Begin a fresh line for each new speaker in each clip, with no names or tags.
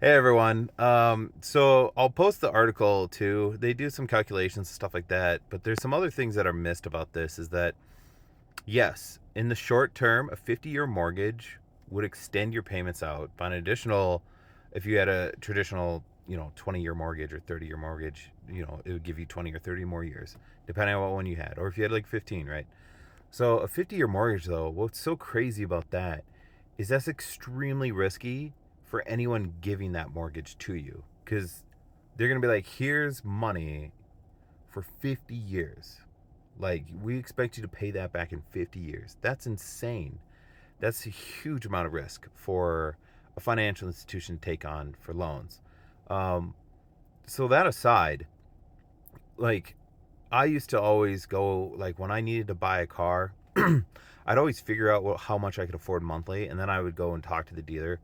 Hey everyone. So I'll post the article too. They do some calculations and stuff like that, but there's some other things that are missed about this is that yes, in the short term, a 50-year mortgage would extend your payments out by an additional if you had a traditional, 20-year mortgage or 30-year mortgage, it would give you 20 or 30 more years depending on what one you had. Or if you had like 15, right? So a 50-year mortgage though, what's so crazy about that is that's extremely risky for anyone giving that mortgage to you because they're going to be like, here's money for 50 years. Like, we expect you to pay that back in 50 years. That's insane. That's a huge amount of risk for a financial institution to take on for loans. Um, so, that aside, like, I used to always go, like, when I needed to buy a car, I'd always figure out how much I could afford monthly, and then I would go and talk to the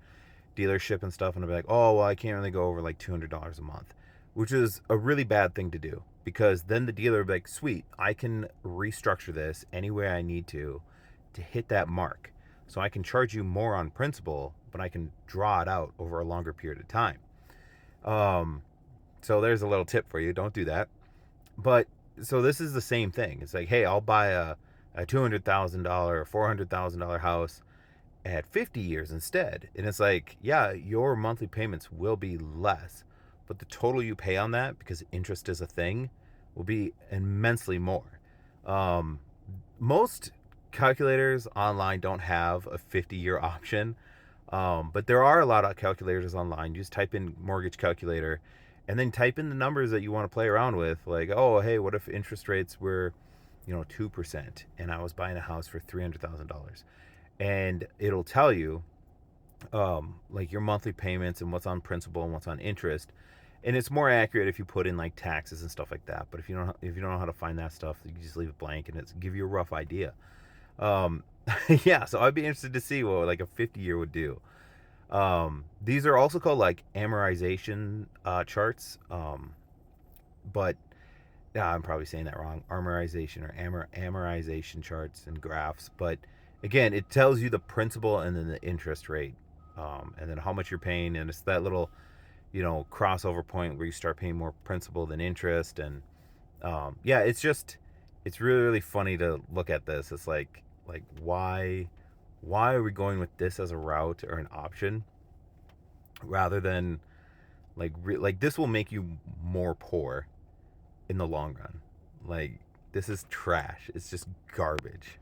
dealership and stuff, and I'd be like, oh, well, I can't really go over like $200 a month, which is a really bad thing to do because then the dealer would be like, sweet, I can restructure this any way I need to hit that mark. So I can charge you more on principal, but I can draw it out over a longer period of time. Um, so there's a little tip for you. Don't do that. But so this is the same thing. It's like, hey, I'll buy a $200,000 or $400,000 house at 50 years instead. And it's like, yeah, your monthly payments will be less, but the total you pay on that, because interest is a thing, will be immensely more. Um, Most calculators online don't have a 50-year option, but there are a lot of calculators online. You just type in mortgage calculator and then type in the numbers that you want to play around with. Like, oh, hey, what if interest rates were, 2% and I was buying a house for $300,000? And it'll tell you like your monthly payments and what's on principal and what's on interest. And it's more accurate if you put in like taxes and stuff like that. But if you don't know how to find that stuff, you just leave it blank and it's give you a rough idea. Um, yeah, so I'd be interested to see what like a 50-year would do. These are also called like amortization charts. But yeah, I'm probably saying that wrong. Armorization or amortization charts and graphs. But again, it tells you the principal and then the interest rate, and then how much you're paying, and it's that little, crossover point where you start paying more principal than interest, and yeah, it's really really funny to look at this. It's like why are we going with this as a route or an option rather than like this will make you more poor in the long run. Like, this is trash. It's just garbage.